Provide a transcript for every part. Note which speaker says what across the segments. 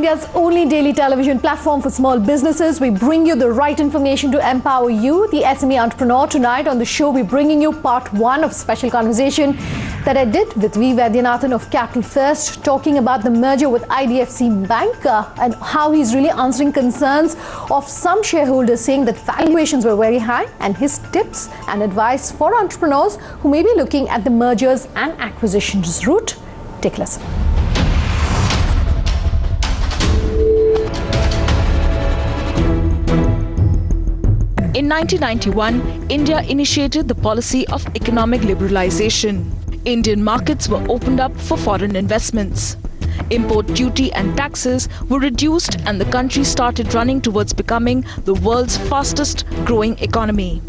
Speaker 1: India's only daily television platform for small businesses. We bring you the right information to empower you, the SME entrepreneur. Tonight on the show, we're bringing you part one of a special conversation that I did with Vaidyanathan of Capital First, talking about the merger with IDFC Bank and how he's really answering concerns of some shareholders saying that valuations were very high, and his tips and advice for entrepreneurs who may be looking at the mergers and acquisitions route. Take a listen.
Speaker 2: In 1991, India initiated the policy of economic liberalization. Indian markets were opened up for foreign investments. Import duty and taxes were reduced, and the country started running towards becoming the world's fastest growing economy.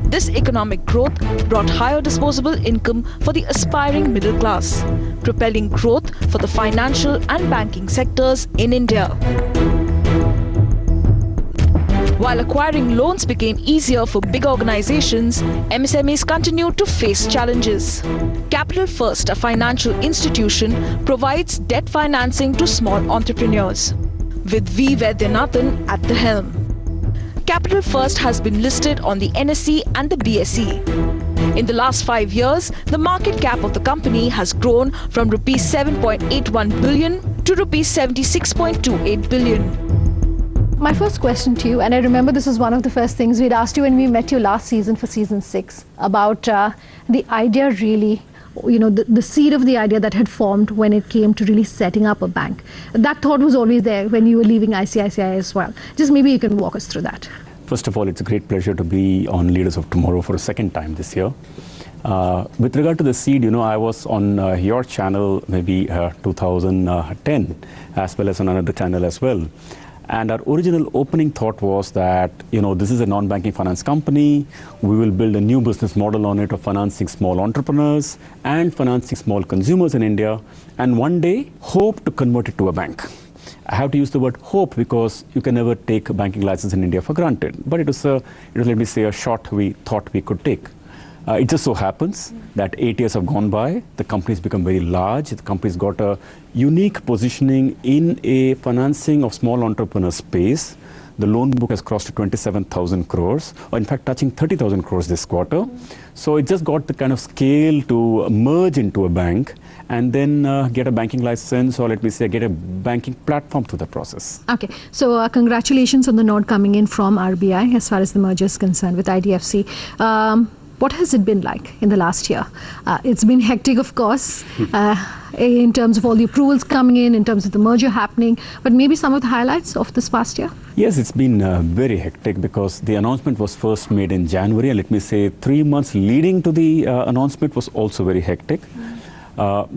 Speaker 2: This economic growth brought higher disposable income for the aspiring middle class, propelling growth for the financial and banking sectors in India. While acquiring loans became easier for big organizations, MSMEs continued to face challenges. Capital First, a financial institution, provides debt financing to small entrepreneurs, with Vaidyanathan at the helm. Capital First has been listed on the NSE and the BSE. In the last 5 years, the market cap of the company has grown from rupees 7.81 billion to rupees 76.28 billion.
Speaker 1: My first question to you, and I remember this was one of the first things we'd asked you when we met you last season for season 6, about the idea really, the seed of the idea that had formed when it came to really setting up a bank. That thought was always there when you were leaving ICICI as well. Just maybe you can walk us through that.
Speaker 3: First of all, it's a great pleasure to be on Leaders of Tomorrow for a second time this year. With regard to the seed, I was on your channel maybe 2010, as well as on another channel as well. And our original opening thought was that, this is a non-banking finance company. We will build a new business model on it of financing small entrepreneurs and financing small consumers in India. And one day, hope to convert it to a bank. I have to use the word hope because you can never take a banking license in India for granted. But it was let me say, a shot we thought we could take. It just so happens that 8 years have gone by, the company's become very large, the company's got a unique positioning in a financing of small entrepreneur space. The loan book has crossed to 27,000 crores, or in fact touching 30,000 crores this quarter. So it just got the kind of scale to merge into a bank and then get a banking license, or let me say, get a banking platform through the process. Okay,
Speaker 1: so congratulations on the nod coming in from RBI as far as the merger is concerned with IDFC. What has it been like in the last year? It's been hectic, of course, in terms of all the approvals coming in terms of the merger happening, but maybe some of the highlights of this past year?
Speaker 3: Yes, it's been very hectic because the announcement was first made in January, and let me say 3 months leading to the announcement was also very hectic.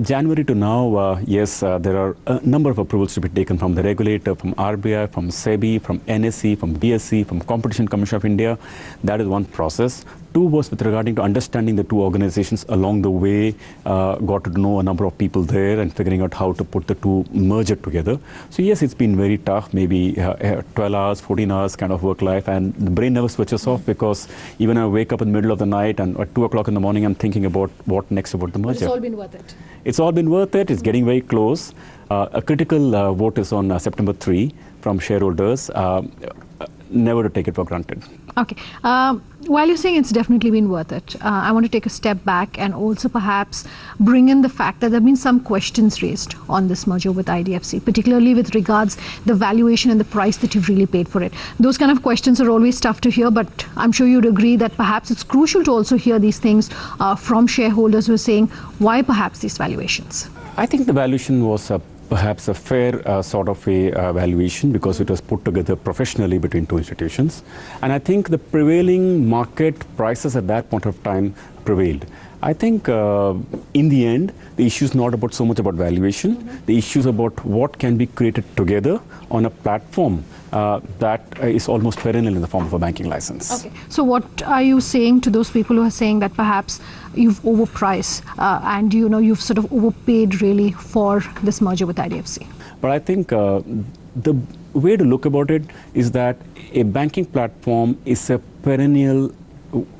Speaker 3: January to now, yes, there are a number of approvals to be taken from the regulator, from RBI, from SEBI, from NSE, from BSE, from Competition Commission of India. That is one process. 2 was with regarding to understanding the two organizations along the way, got to know a number of people there and figuring out how to put the two merger together. So yes, it's been very tough, maybe 12 hours, 14 hours kind of work life, and the brain never switches off because even I wake up in the middle of the night and at 2 o'clock in the morning, I'm thinking about what next about the merger.
Speaker 1: It's all been worth it.
Speaker 3: It's all been worth it. It's getting very close. A critical vote is on September 3 from shareholders. Never to take it for granted.
Speaker 1: Okay. While you're saying it's definitely been worth it, I want to take a step back and also perhaps bring in the fact that there have been some questions raised on this merger with IDFC, particularly with regards the valuation and the price that you've really paid for it. Those kind of questions are always tough to hear, but I'm sure you'd agree that perhaps it's crucial to also hear these things from shareholders who are saying, why perhaps these valuations?
Speaker 3: I think the valuation was perhaps a fair sort of a valuation because it was put together professionally between two institutions. And I think the prevailing market prices at that point of time prevailed. I think in the end, the issue is not about so much about valuation. The issue is about what can be created together on a platform that is almost perennial in the form of a banking license.
Speaker 1: Okay. So what are you saying to those people who are saying that perhaps you've overpriced and you've sort of overpaid really for this merger with IDFC?
Speaker 3: But I think the way to look about it is that a banking platform is a perennial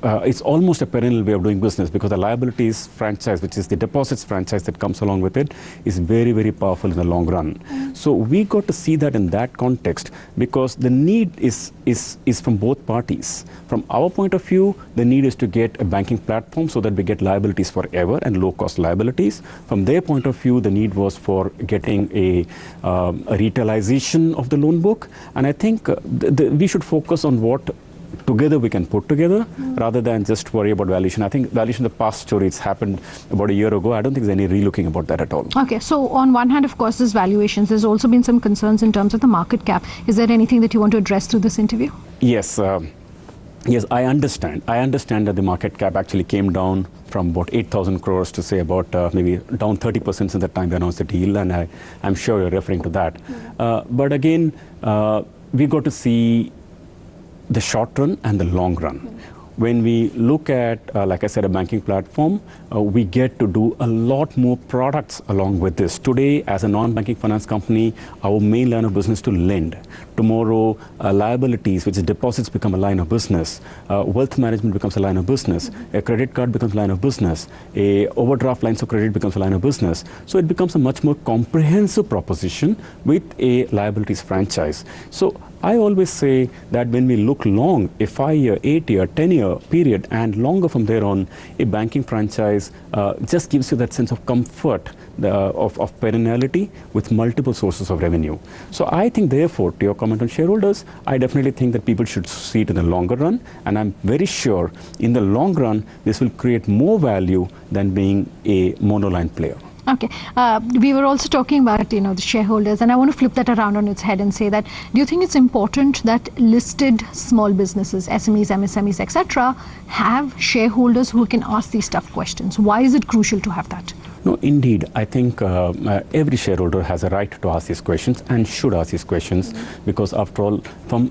Speaker 3: it's almost a perennial way of doing business, because the liabilities franchise, which is the deposits franchise that comes along with it, is very, very powerful in the long run. So we got to see that in that context, because the need is from both parties. From our point of view, the need is to get a banking platform so that we get liabilities forever and low-cost liabilities. From their point of view, the need was for getting a retailization of the loan book. And I think we should focus on what together we can put together, rather than just worry about valuation. I think valuation, the past story, it's happened about a year ago. I don't think there's any re-looking about that at all.
Speaker 1: Okay, so on one hand, of course, there's valuations. There's also been some concerns in terms of the market cap. Is there anything that you want to address through this interview?
Speaker 3: Yes. Yes, I understand. I understand that the market cap actually came down from about 8,000 crores to say about maybe down 30% since the time they announced the deal, and I'm sure you're referring to that. But again, we got to see the short run and the long run. When we look at, like I said, a banking platform, we get to do a lot more products along with this. Today, as a non-banking finance company, our main line of business is to lend. Tomorrow, liabilities, which is deposits, become a line of business. Wealth management becomes a line of business. A credit card becomes a line of business. A overdraft lines of credit becomes a line of business. So it becomes a much more comprehensive proposition with a liabilities franchise. So I always say that when we look long, a 5-year, 8-year, 10-year period, and longer from there on, a banking franchise just gives you that sense of comfort of perenniality with multiple sources of revenue. So I think, therefore, to your comment on shareholders, I definitely think that people should see it in the longer run, and I'm very sure in the long run, this will create more value than being a monoline player.
Speaker 1: Okay. We were also talking about, the shareholders, and I want to flip that around on its head and say that, do you think it's important that listed small businesses, SMEs, MSMEs, etc., have shareholders who can ask these tough questions? Why is it crucial to have that?
Speaker 3: No, indeed. I think every shareholder has a right to ask these questions and should ask these questions, because after all, from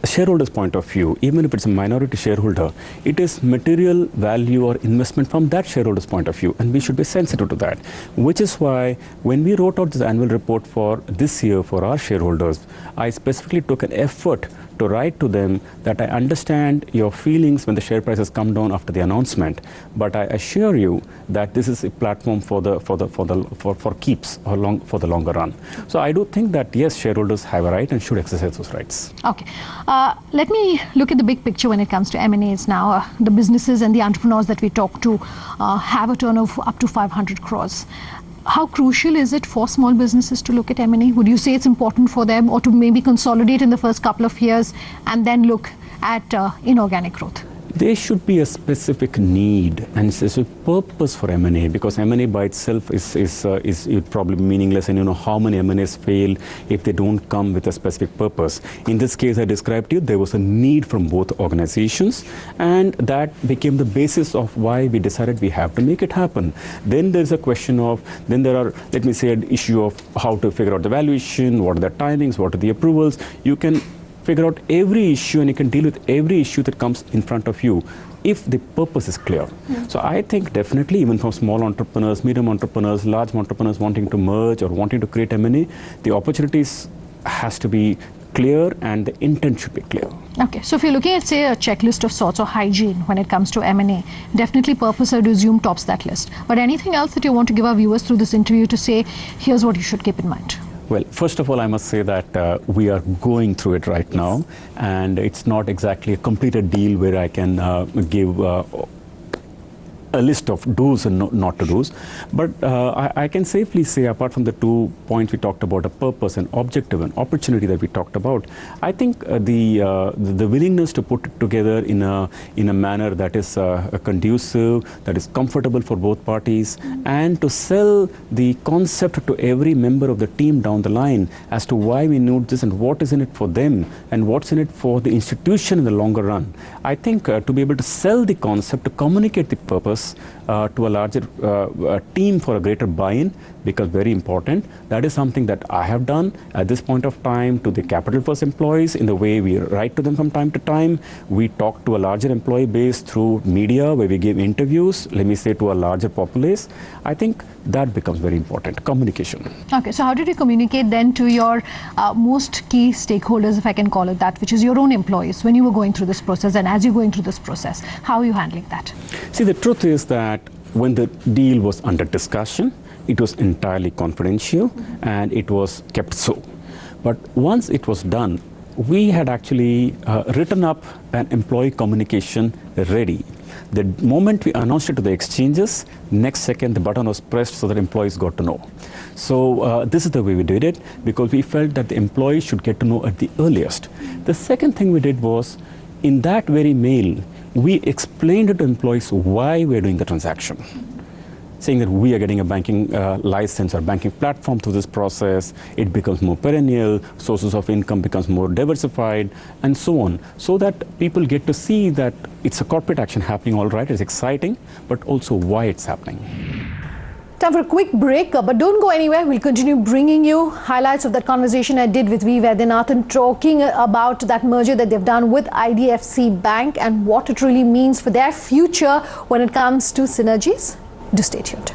Speaker 3: a shareholder's point of view, even if it's a minority shareholder, it is material value or investment from that shareholder's point of view, and we should be sensitive to that. Which is why when we wrote out this annual report for this year for our shareholders, I specifically took an effort to write to them that I understand your feelings when the share prices come down after the announcement, but I assure you that this is a platform for keeps or for the longer run. So I do think that yes, shareholders have a right and should exercise those rights.
Speaker 1: Okay, let me look at the big picture when it comes to M&As now. The businesses and the entrepreneurs that we talk to have a turnover up to 500 crores. How crucial is it for small businesses to look at M&A? Would you say it's important for them, or to maybe consolidate in the first couple of years and then look at inorganic growth?
Speaker 3: There should be a specific need and specific purpose for M&A, because M&A by itself is probably meaningless, and how many M&As fail if they don't come with a specific purpose. In this case I described to you, there was a need from both organizations, and that became the basis of why we decided we have to make it happen. Then there's a question of, let me say, an issue of how to figure out the valuation, what are the timings, what are the approvals. You can figure out every issue, and you can deal with every issue that comes in front of you if the purpose is clear. So I think definitely, even from small entrepreneurs, medium entrepreneurs, large entrepreneurs wanting to merge or wanting to create M&A, the opportunities has to be clear and the intent should be clear.
Speaker 1: Okay, so if you're looking at, say, a checklist of sorts or hygiene when it comes to M&A, definitely purpose, I would assume, tops that list. But anything else that you want to give our viewers through this interview to say, here's what you should keep in mind?
Speaker 3: Well, first of all, I must say that we are going through it right now, and it's not exactly a completed deal where I can give a list of do's and not to do's. But I can safely say, apart from the 2 points we talked about, a purpose and objective and opportunity that we talked about, I think the willingness to put it together in a manner that is conducive, that is comfortable for both parties, and to sell the concept to every member of the team down the line as to why we need this and what is in it for them and what's in it for the institution in the longer run. I think to be able to sell the concept, to communicate the purpose, employees to a larger team for a greater buy-in becomes very important. That is something that I have done at this point of time to the Capital First employees in the way we write to them from time to time. We talk to a larger employee base through media where we give interviews, let me say, to a larger populace. I think that becomes very important, communication.
Speaker 1: Okay, so how did you communicate then to your most key stakeholders, if I can call it that, which is your own employees, when you were going through this process and as you're going through this process? How are you handling that?
Speaker 3: See, the truth is that when the deal was under discussion, it was entirely confidential and it was kept so. But once it was done, we had actually written up an employee communication ready. The moment we announced it to the exchanges, next second the button was pressed so that employees got to know. So this is the way we did it, because we felt that the employees should get to know at the earliest. The second thing we did was, in that very mail, we explained to employees why we're doing the transaction, saying that we are getting a banking license or banking platform through this process. It becomes more perennial, sources of income becomes more diversified, and so on, so that people get to see that it's a corporate action happening, all right, it's exciting, but also why it's happening.
Speaker 1: Time for a quick break, but don't go anywhere. We'll continue bringing you highlights of that conversation I did with Vaidyanathan, talking about that merger that they've done with IDFC Bank and what it really means for their future when it comes to synergies. Do stay tuned.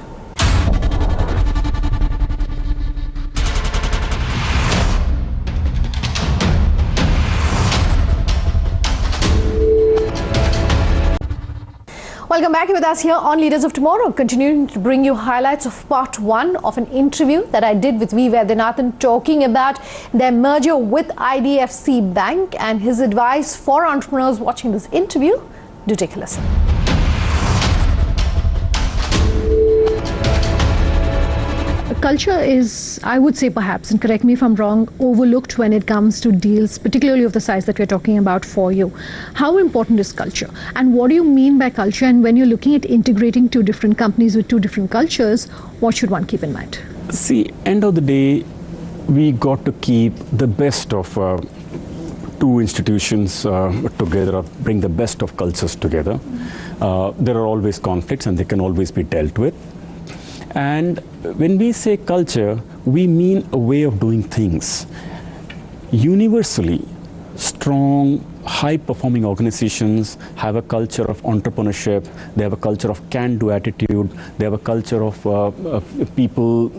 Speaker 1: Welcome back with us here on Leaders of Tomorrow, continuing to bring you highlights of part one of an interview that I did with Vaidyanathan, talking about their merger with IDFC Bank and his advice for entrepreneurs watching this interview. Do take a listen. Culture is, I would say perhaps, and correct me if I'm wrong, overlooked when it comes to deals, particularly of the size that we're talking about for you. How important is culture? And what do you mean by culture? And when you're looking at integrating two different companies with two different cultures, what should one keep in mind?
Speaker 3: See, end of the day, we got to keep the best of two institutions together, or bring the best of cultures together. There are always conflicts and they can always be dealt with. And when we say culture, we mean a way of doing things. Universally, strong, high-performing organizations have a culture of entrepreneurship. They have a culture of can-do attitude. They have a culture of people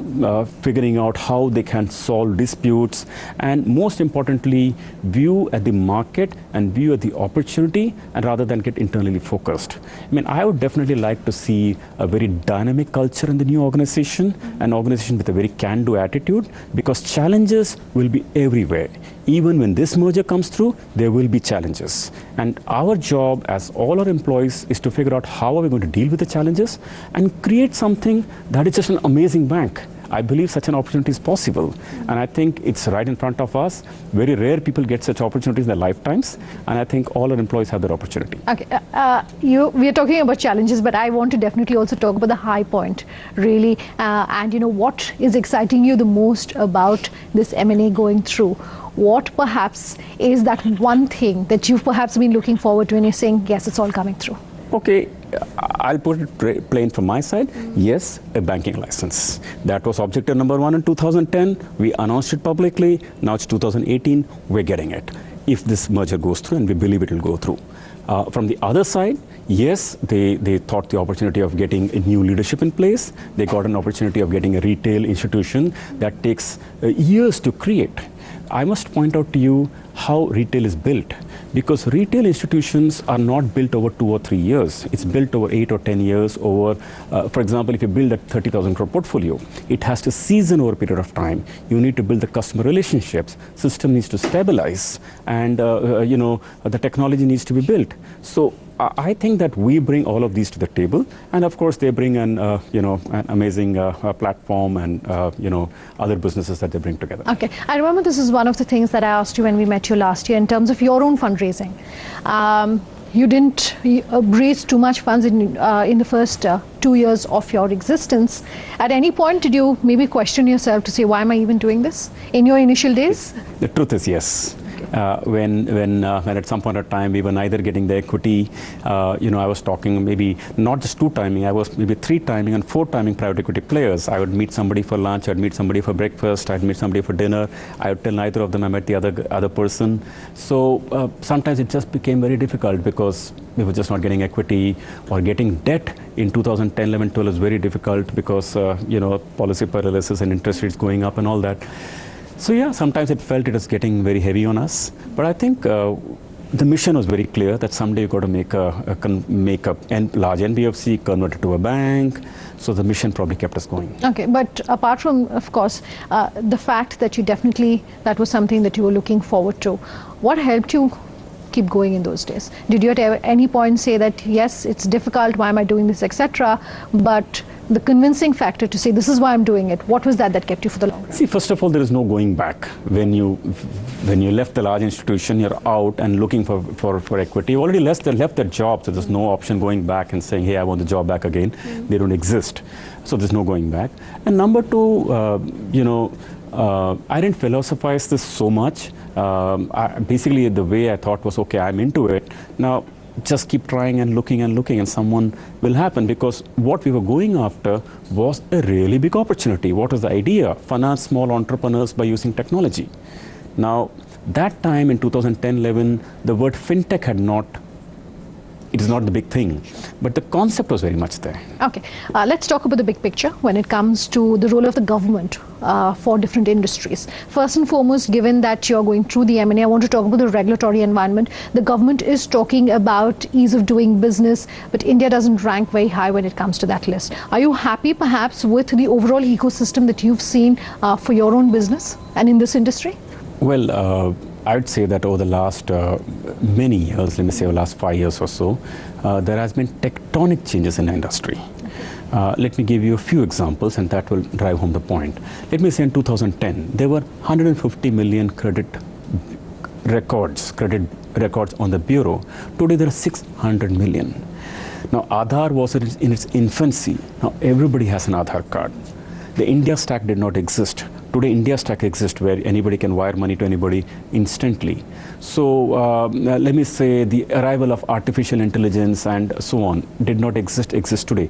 Speaker 3: figuring out how they can solve disputes, and most importantly, view at the market and view at the opportunity, and rather than get internally focused. I mean, I would definitely like to see a very dynamic culture in the new organization, an organization with a very can-do attitude, because challenges will be everywhere. Even when this merger comes through, there will be challenges. And our job as all our employees is to figure out how are we going to deal with the challenges and create something that is just an amazing bank. I believe such an opportunity is possible. And I think it's right in front of us. Very rare people get such opportunities in their lifetimes. And I think all our employees have that opportunity.
Speaker 1: Okay, we are talking about challenges, but I want to definitely also talk about the high point, really. And what is exciting you the most about this M&A going through? What perhaps is that one thing that you've perhaps been looking forward to when you're saying, yes, it's all coming through?
Speaker 3: Okay, I'll put it plain from my side. Yes, a banking license. That was objective number one in 2010. We announced it publicly. Now it's 2018. We're getting it. If this merger goes through, and we believe it will go through. From the other side, yes, they thought the opportunity of getting a new leadership in place. They got an opportunity of getting a retail institution that takes years to create. I must point out to you how retail is built, because retail institutions are not built over 2 or 3 years. It's built over 8 or 10 years over, for example, if you build a 30,000 crore portfolio, it has to season over a period of time. You need to build the customer relationships, system needs to stabilize, and the technology needs to be built. So I think that we bring all of these to the table, and of course they bring an amazing platform and other businesses that they bring together.
Speaker 1: Okay, I remember this is one of the things that I asked you when we met you last year in terms of your own fundraising. You didn't raise too much funds in the first 2 years of your existence. At any point, did you maybe question yourself to say, why am I even doing this in your initial days?
Speaker 3: The truth is yes. when at some point of time we were neither getting the equity. I was talking maybe not just 2 timing, I was maybe 3 timing and 4 timing private equity players. I would meet somebody for lunch, I'd meet somebody for breakfast, I'd meet somebody for dinner. I would tell neither of them I met the other person. So sometimes it just became very difficult because we were just not getting equity, or getting debt in 2010, 11, 12 was very difficult because policy paralysis and interest rates going up and all that. So yeah, sometimes it felt it was getting very heavy on us. But I think the mission was very clear that someday you've got to make a large NBFC, convert it to a bank. So the mission probably kept us going. Okay,
Speaker 1: but apart from, of course, the fact that that was something that you were looking forward to, what helped you keep going in those days? Did you at any point say that, yes, it's difficult, why am I doing this, etc., but the convincing factor to say this is why I'm doing it, what was that kept you for the long run?
Speaker 3: See, first of all, there is no going back. When you left the large institution, you're out and looking for equity. You already left the job, so there's no option going back and saying, hey, I want the job back again. They don't exist. So there's no going back. And number 2, I didn't philosophize this so much. Basically, the way I thought was, okay, I'm into it. Now, just keep trying and looking and someone will happen, because what we were going after was a really big opportunity. What was the idea? Finance small entrepreneurs by using technology. Now, that time in 2010-11, the word fintech it is not the big thing, but the concept was very much there.
Speaker 1: Okay, let's talk about the big picture when it comes to the role of the government for different industries. First and foremost, given that you're going through the M&A, I want to talk about the regulatory environment. The government is talking about ease of doing business, but India doesn't rank very high when it comes to that list. Are you happy perhaps with the overall ecosystem that you've seen for your own business and in this industry?
Speaker 3: Well, I would say that over the last many years, let me say over the last 5 years or so, there has been tectonic changes in the industry. Let me give you a few examples, and that will drive home the point. Let me say in 2010, there were 150 million credit records on the bureau. Today there are 600 million. Now Aadhaar was in its infancy. Now everybody has an Aadhaar card. The India stack did not exist. Today, India stack exists where anybody can wire money to anybody instantly. So let me say the arrival of artificial intelligence and so on did not exist today.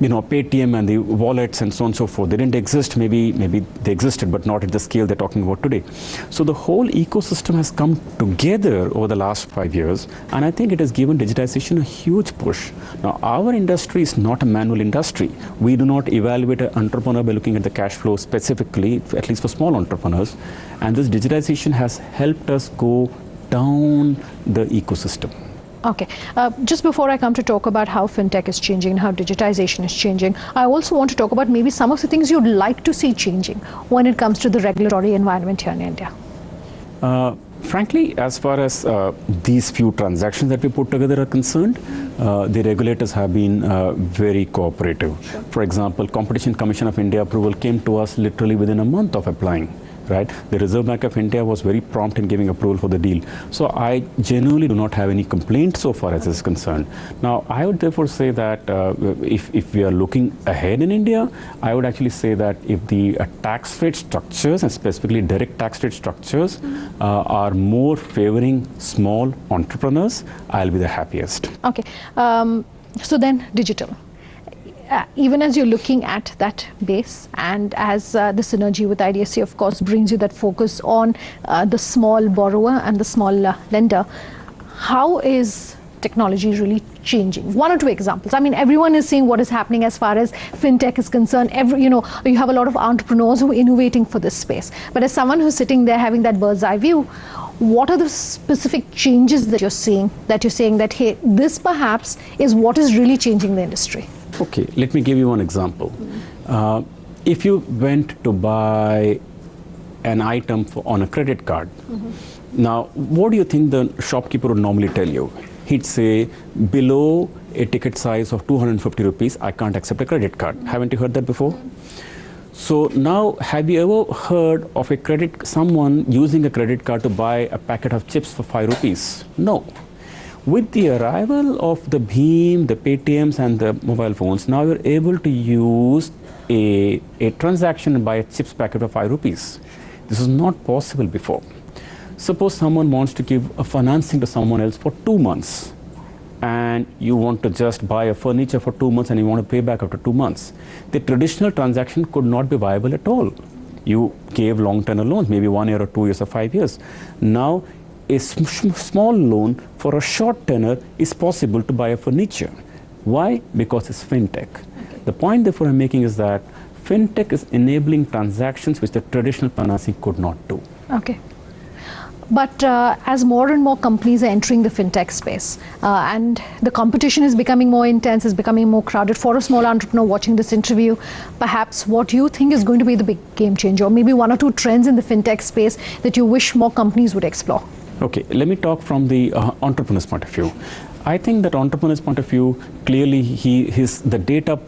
Speaker 3: Paytm and the wallets and so on and so forth, they didn't exist. Maybe they existed, but not at the scale they're talking about today. So the whole ecosystem has come together over the last 5 years, and I think it has given digitization a huge push. Now, our industry is not a manual industry. We do not evaluate an entrepreneur by looking at the cash flow specifically, at least for small entrepreneurs. And this digitization has helped us go down the ecosystem.
Speaker 1: Okay, just before I come to talk about how fintech is changing and how digitization is changing, I also want to talk about maybe some of the things you'd like to see changing when it comes to the regulatory environment here in India.
Speaker 3: Frankly, as far as these few transactions that we put together are concerned, the regulators have been very cooperative. Sure. For example, Competition Commission of India approval came to us literally within a month of applying. Right? The Reserve Bank of India was very prompt in giving approval for the deal. So I genuinely do not have any complaints so far as this is concerned. Now, I would therefore say that if we are looking ahead in India, I would actually say that if the tax rate structures, and specifically direct tax rate structures, are more favoring small entrepreneurs, I'll be the happiest.
Speaker 1: Okay. So then digital. Even as you're looking at that base, and as the synergy with IDFC, of course, brings you that focus on the small borrower and the small lender, how is technology really changing? 1 or 2 examples. I mean, everyone is seeing what is happening as far as fintech is concerned. You have a lot of entrepreneurs who are innovating for this space. But as someone who's sitting there having that bird's eye view, what are the specific changes that you're seeing, that you're saying that, hey, this perhaps is what is really changing the industry?
Speaker 3: Okay, let me give you one example. If you went to buy an item on a credit card, now what do you think the shopkeeper would normally tell you? He'd say, below a ticket size of 250 rupees, I can't accept a credit card. Haven't you heard that before? So now, have you ever heard of someone using a credit card to buy a packet of chips for 5 rupees? No. With the arrival of the Bheem, the Paytms and the mobile phones, now you're able to use a transaction and buy a chips packet of 5 rupees. This is not possible before. Suppose someone wants to give a financing to someone else for 2 months, and you want to just buy a furniture for 2 months and you want to pay back after 2 months. The traditional transaction could not be viable at all. You gave long tenor loans, maybe 1 year or 2 years or 5 years. Now, a small loan for a short tenor is possible to buy a furniture. Why? Because it's fintech. Okay. The point therefore I'm making is that fintech is enabling transactions which the traditional financing could not do.
Speaker 1: Okay. But as more and more companies are entering the fintech space and the competition is becoming more intense, is becoming more crowded, for a small entrepreneur watching this interview, perhaps what you think is going to be the big game changer, or maybe 1 or 2 trends in the fintech space that you wish more companies would explore?
Speaker 3: Okay, let me talk from the entrepreneur's point of view. I think that entrepreneur's point of view, clearly the data,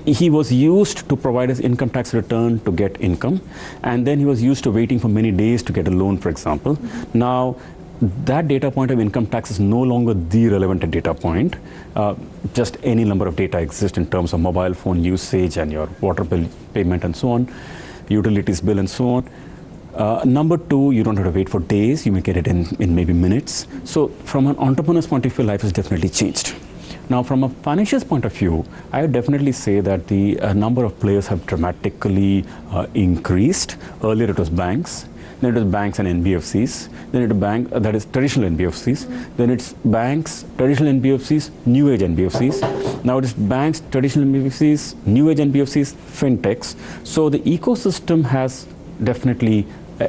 Speaker 3: he was used to provide his income tax return to get income, and then he was used to waiting for many days to get a loan, for example. Mm-hmm. Now, that data point of income tax is no longer the relevant data point. Just any number of data exists in terms of mobile phone usage and your water bill payment and so on, utilities bill and so on. Number 2, you don't have to wait for days, you may get it in maybe minutes. So from an entrepreneur's point of view, life has definitely changed. Now, from a financial's point of view, I would definitely say that the number of players have dramatically increased. Earlier it was banks, then it was banks and NBFCs, then it was that is traditional NBFCs, then it's banks, traditional NBFCs, new age NBFCs. Now it is banks, traditional NBFCs, new age NBFCs, fintechs. So the ecosystem has definitely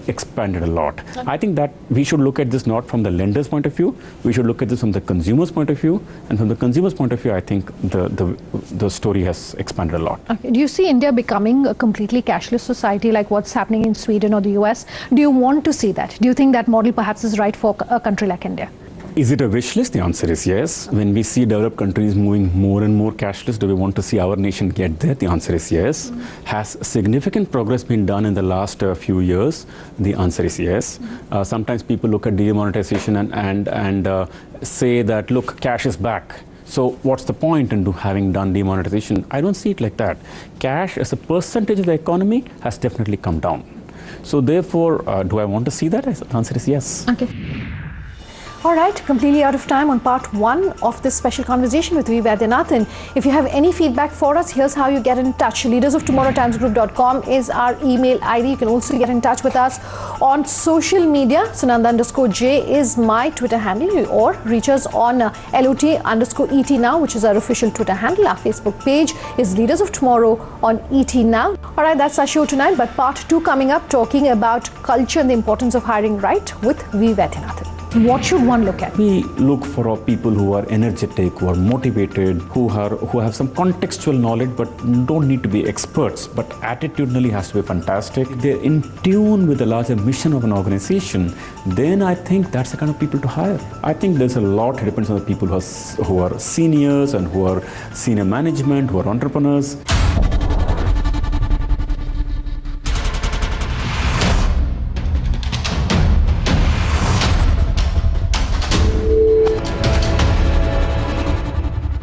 Speaker 3: expanded a lot. Okay. I think that we should look at this not from the lender's point of view, we should look at this from the consumer's point of view, and from the consumer's point of view, I think the story has expanded a lot. Okay.
Speaker 1: Do you see India becoming a completely cashless society like what's happening in Sweden or the US? Do you want to see that? Do you think that model perhaps is right for a country like India?
Speaker 3: Is it a wish list? The answer is yes. When we see developed countries moving more and more cashless, do we want to see our nation get there? The answer is yes. Mm-hmm. Has significant progress been done in the last few years? The answer is yes. Mm-hmm. Sometimes people look at demonetization and say that, look, cash is back. So what's the point in having done demonetization? I don't see it like that. Cash as a percentage of the economy has definitely come down. So therefore, do I want to see that? The answer is yes.
Speaker 1: Okay. All right, completely out of time on part 1 of this special conversation with Vaidyanathan. If you have any feedback for us, here's how you get in touch. leadersoftomorrowtimesgroup.com is our email ID. You can also get in touch with us on social media. Sunanda_J is my Twitter handle, or reach us on LOT_ET now, which is our official Twitter handle. Our Facebook page is Leaders of Tomorrow on ET now. All right, that's our show tonight, but part 2 coming up, talking about culture and the importance of hiring right with Vaidyanathan. What should one look at?
Speaker 3: We look for people who are energetic, who are motivated, who have some contextual knowledge but don't need to be experts, but attitudinally has to be fantastic. They're in tune with the larger mission of an organization. Then I think that's the kind of people to hire. I think there's a lot, it depends on the people who are seniors and who are senior management, who are entrepreneurs.